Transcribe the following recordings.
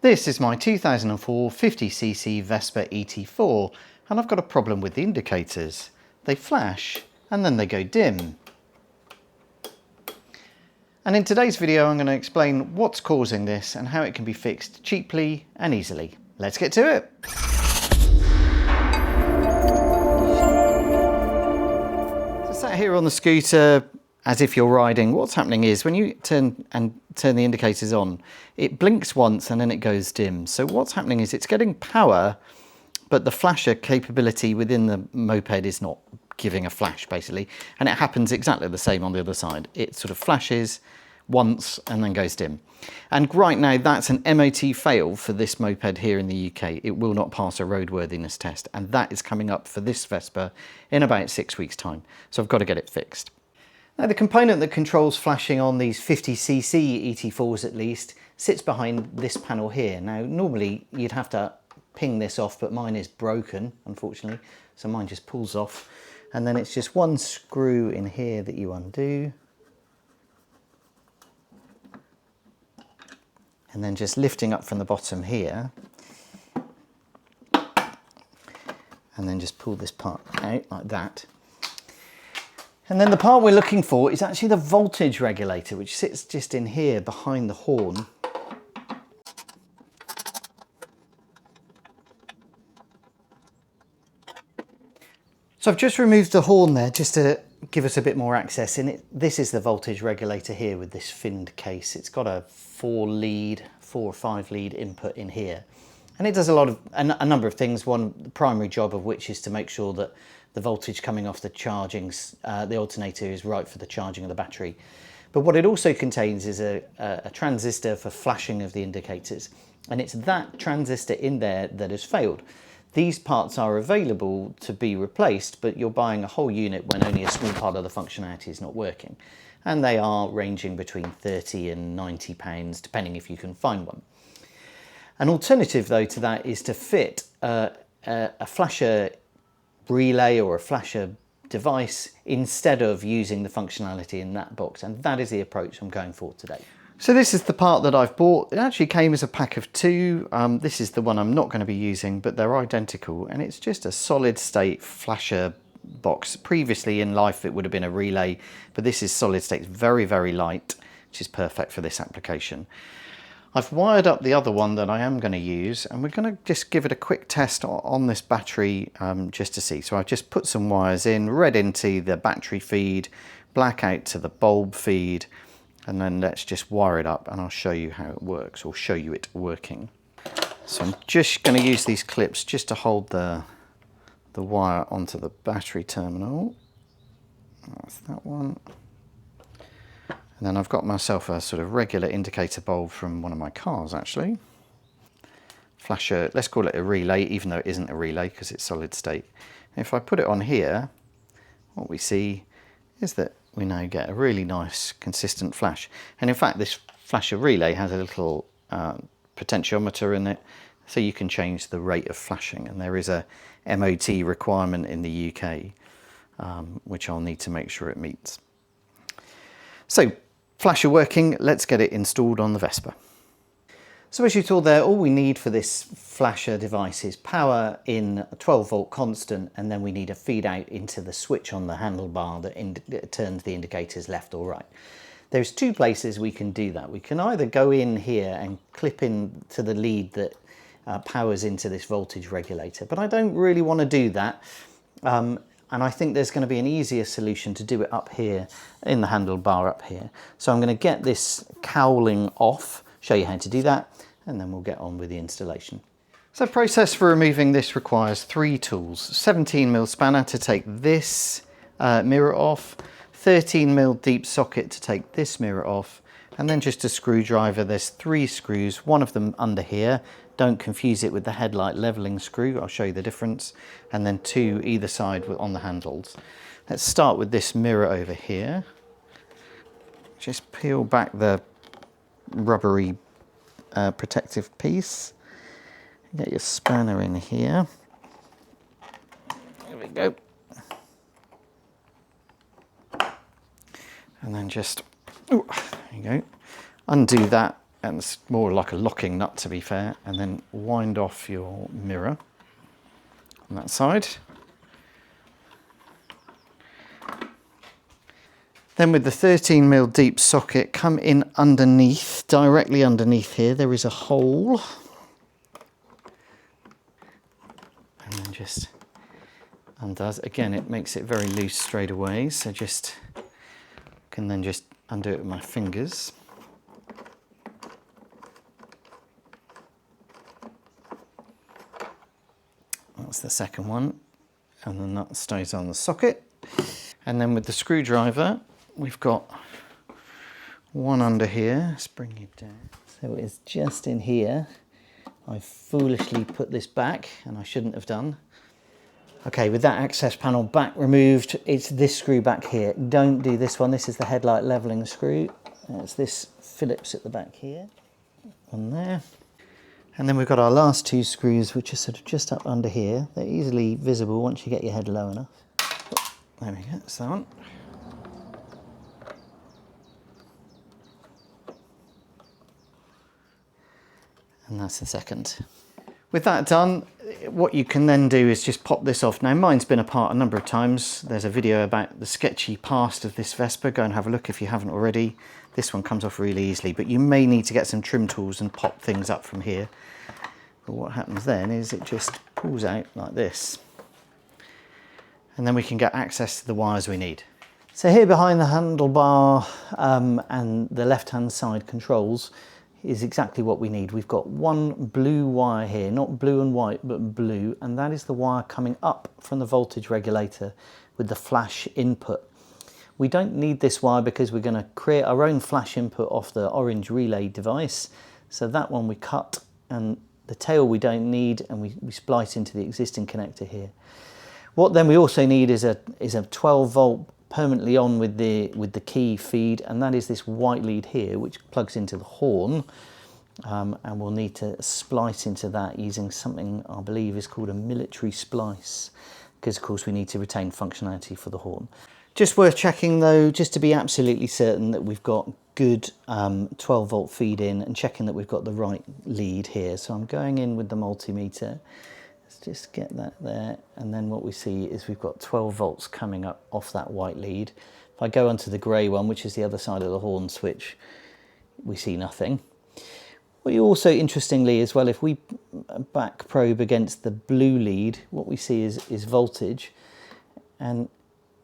This is my 2004 50cc Vespa ET4 and I've got a problem with the indicators. They flash and then they go dim. And in today's video I'm going to explain what's causing this and how it can be fixed cheaply and easily. Let's get to it! So sat here on the scooter as if you're riding, what's happening is when you turn the indicators on, it blinks once and then it goes dim. So what's happening is it's getting power, but the flasher capability within the moped is not giving a flash basically. And it happens exactly the same on the other side. It sort of flashes once and then goes dim. And right now that's an MOT fail for this moped here in the UK. It will not pass a roadworthiness test, and that is coming up for this Vespa in about 6 weeks time. So I've got to get it fixed. Now the component that controls flashing on these 50cc ET4s at least sits behind this panel here. Now normally you'd have to ping this off, but mine is broken unfortunately, so mine just pulls off, and then it's just one screw in here that you undo, and then just lifting up from the bottom here, and then just pull this part out like that. And then the part we're looking for is actually the voltage regulator, which sits just in here behind the horn. So I've just removed the horn there just to give us a bit more access. And this is the voltage regulator here with this finned case. It's got a 4 or 5 lead input in here. And it does a number of things. One, the primary job of which is to make sure that the voltage coming off the alternator is right for the charging of the battery. But what it also contains is a transistor for flashing of the indicators. And it's that transistor in there that has failed. These parts are available to be replaced, but you're buying a whole unit when only a small part of the functionality is not working. And they are ranging between £30 and £90, depending if you can find one. An alternative though to that is to fit a flasher relay or a flasher device instead of using the functionality in that box, and that is the approach I'm going for today. So this is the part that I've bought. It actually came as a pack of 2. This is the one I'm not going to be using, but they're identical, and it's just a solid state flasher box. Previously in life it would have been a relay, but this is solid state. It's very, very light, which is perfect for this application. I've wired up the other one that I am going to use, and we're going to just give it a quick test on this battery just to see. So I've just put some wires in, red into the battery feed, black out to the bulb feed, and then let's just wire it up and I'll show you how it works, or show you it working. So I'm just going to use these clips just to hold the wire onto the battery terminal. That's that one. And then I've got myself a sort of regular indicator bulb from one of my cars actually. Flasher, let's call it a relay, even though it isn't a relay because it's solid state. If I put it on here, what we see is that we now get a really nice consistent flash. And in fact this flasher relay has a little potentiometer in it, so you can change the rate of flashing, and there is a MOT requirement in the UK which I'll need to make sure it meets. So flasher working, let's get it installed on the Vespa. So as you saw there, all we need for this flasher device is power in a 12 volt constant, and then we need a feed out into the switch on the handlebar that turns the indicators left or right. There's 2 places we can do that. We can either go in here and clip in to the lead that powers into this voltage regulator, but I don't really want to do that. And I think there's going to be an easier solution to do it up here in the handlebar up here. So I'm going to get this cowling off, show you how to do that, and then we'll get on with the installation. So the process for removing this requires 3 tools. 17mm spanner to take this mirror off, 13mm deep socket to take this mirror off, and then just a screwdriver. There's 3 screws, one of them under here. Don't confuse it with the headlight leveling screw, I'll show you the difference, and then 2 either side on the handles. Let's start with this mirror over here. Just peel back the rubbery protective piece. Get your spanner in here. There we go. And then just, there you go, undo that and it's more like a locking nut to be fair, and then wind off your mirror on that side. Then with the 13mm deep socket, come in underneath, directly underneath here, there is a hole. And then just undoes. Again, it makes it very loose straight away, so just can then just undo it with my fingers. That's the second one, and the nut stays on the socket. And then with the screwdriver, we've got one under here. Let's bring it down. So it's just in here. I foolishly put this back, and I shouldn't have done. Okay, with that access panel back removed, it's this screw back here. Don't do this one. This is the headlight leveling screw. It's this Phillips at the back here, on there. And then we've got our last two screws, which are sort of just up under here. They're easily visible once you get your head low enough. There we go, that's that one. And that's the second. With that done, what you can then do is just pop this off. Now mine's been apart a number of times. There's a video about the sketchy past of this Vespa. Go and have a look if you haven't already. This one comes off really easily, but you may need to get some trim tools and pop things up from here. But what happens then is it just pulls out like this. And then we can get access to the wires we need. So here behind the handlebar and the left-hand side controls is exactly what we need. We've got one blue wire here, not blue and white, but blue, and that is the wire coming up from the voltage regulator with the flash input. We don't need this wire because we're going to create our own flash input off the orange relay device. So that one we cut, and the tail we don't need, and we splice into the existing connector here. What then we also need is a 12 volt permanently on with the key feed, and that is this white lead here, which plugs into the horn, and we'll need to splice into that using something I believe is called a military splice, because of course we need to retain functionality for the horn. Just worth checking though, just to be absolutely certain that we've got good 12 volt feed in, and checking that we've got the right lead here. So I'm going in with the multimeter. Let's just get that there, and then what we see is we've got 12 volts coming up off that white lead. If I go onto the grey one, which is the other side of the horn switch, we see nothing. What you also, interestingly as well, if we back probe against the blue lead, what we see is voltage, and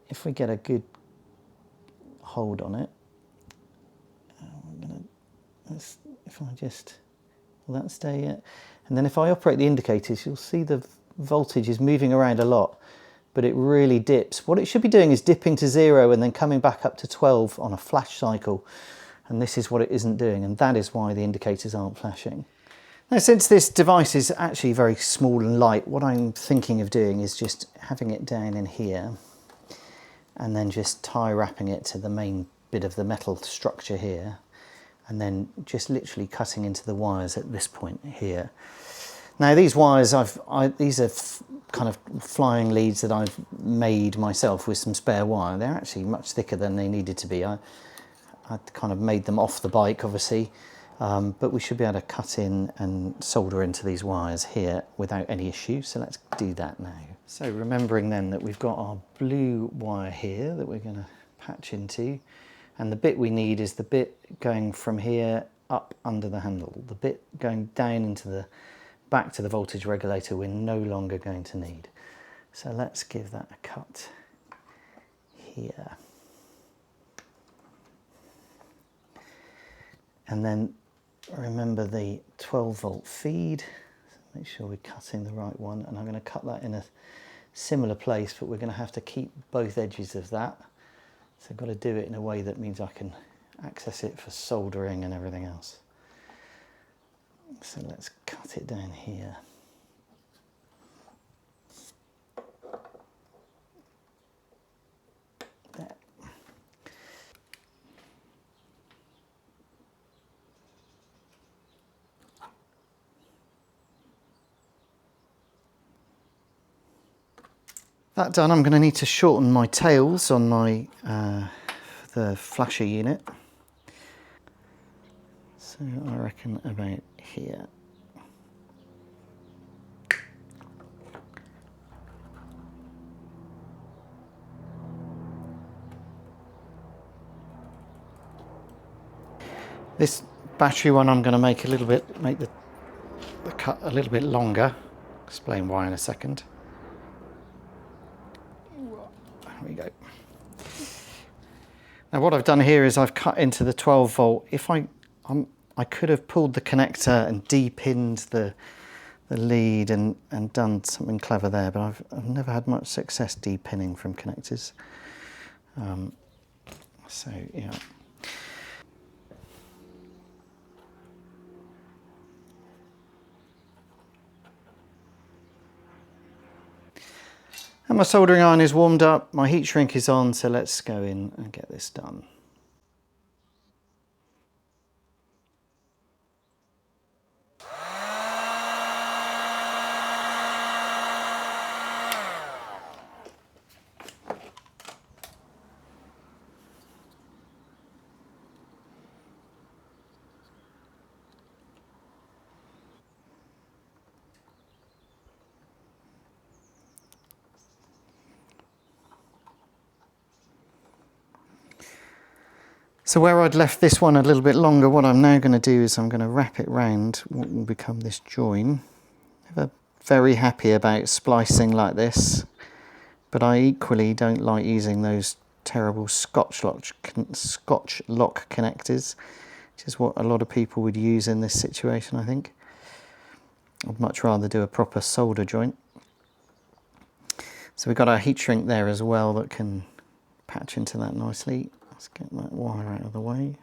if we get a good hold on it, if I just, will that stay yet? And then if I operate the indicators, you'll see the voltage is moving around a lot, but it really dips. What it should be doing is dipping to 0 and then coming back up to 12 on a flash cycle. And this is what it isn't doing, and that is why the indicators aren't flashing. Now, since this device is actually very small and light, what I'm thinking of doing is just having it down in here and then just tie wrapping it to the main bit of the metal structure here, and then just literally cutting into the wires at this point here. Now these wires, these are kind of flying leads that I've made myself with some spare wire. They're actually much thicker than they needed to be. I kind of made them off the bike, obviously, but we should be able to cut in and solder into these wires here without any issue. So let's do that now. So remembering then that we've got our blue wire here that we're going to patch into, and the bit we need is the bit going from here up under the handle. The bit going down into the back to the voltage regulator we're no longer going to need. So let's give that a cut here. And then remember the 12 volt feed. So make sure we're cutting the right one, and I'm going to cut that in a similar place, but we're going to have to keep both edges of that. So I've got to do it in a way that means I can access it for soldering and everything else. So let's cut it down here. There. That done, I'm going to need to shorten my tails on my the flasher unit. So I reckon about here. This battery one I'm going to make make the cut a little bit longer. Explain why in a second. There we go. Now what I've done here is I've cut into the 12 volt. If I could have pulled the connector and de-pinned the lead and done something clever there, but I've never had much success de-pinning from connectors. So yeah. And my soldering iron is warmed up, my heat shrink is on, so let's go in and get this done. So where I'd left this one a little bit longer, what I'm now going to do is I'm going to wrap it round what will become this join. Never very happy about splicing like this, but I equally don't like using those terrible Scotch lock connectors, which is what a lot of people would use in this situation, I think. I'd much rather do a proper solder joint. So we've got our heat shrink there as well that can patch into that nicely. Let's get that wire out of the way.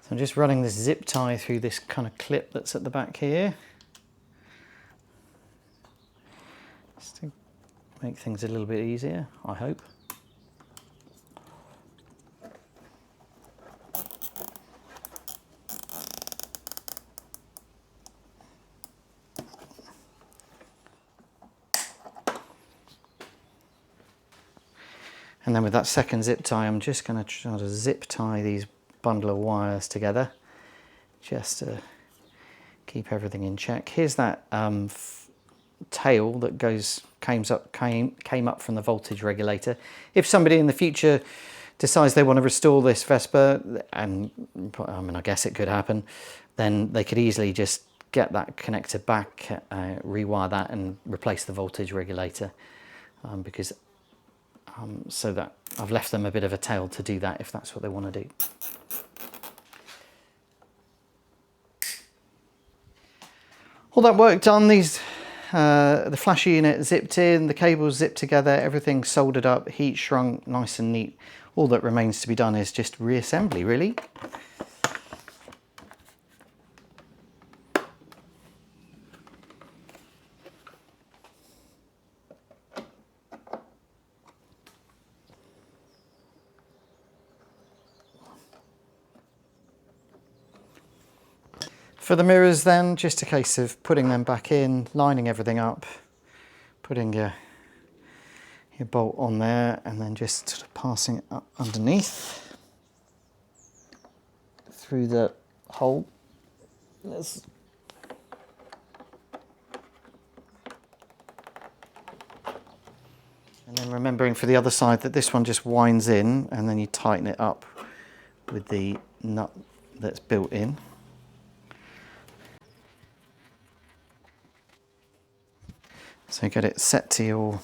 So I'm just running this zip tie through this kind of clip that's at the back here, just to make things a little bit easier, I hope. And then with that second zip tie, I'm just going to try to zip tie these bundle of wires together, just to keep everything in check. Here's that tail that came up from the voltage regulator. If somebody in the future decides they want to restore this Vespa, and I mean I guess it could happen, then they could easily just get that connector back, rewire that and replace the voltage regulator, because so that I've left them a bit of a tail to do that if that's what they want to do. All that work done, the flasher unit zipped in, the cables zipped together, everything soldered up, heat shrunk, nice and neat. All that remains to be done is just reassembly, really. For the mirrors then, just a case of putting them back in, lining everything up, putting your bolt on there, and then just sort of passing it up underneath through the hole. And then remembering for the other side that this one just winds in, and then you tighten it up with the nut that's built in. So get it set to your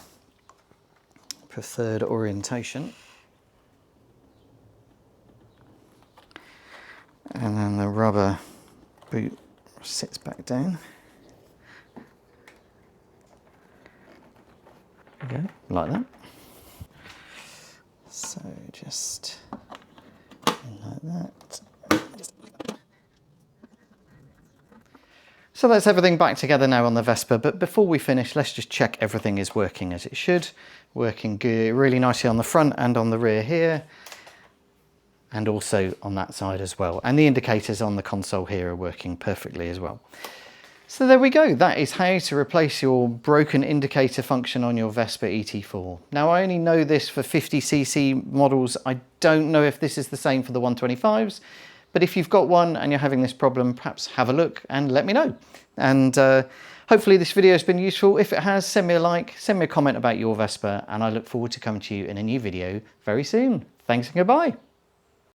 preferred orientation. And then the rubber boot sits back down. There we go, like that. So just like that. So that's everything back together now on the Vespa, but before we finish, let's just check everything is working as it should. Working good, really nicely on the front and on the rear here, and also on that side as well. And the indicators on the console here are working perfectly as well. So there we go, that is how to replace your broken indicator function on your Vespa ET4. Now I only know this for 50cc models, I don't know if this is the same for the 125s, but if you've got one and you're having this problem, perhaps have a look and let me know. And hopefully this video has been useful. If it has, send me a like, send me a comment about your Vespa, and I look forward to coming to you in a new video very soon. Thanks and goodbye.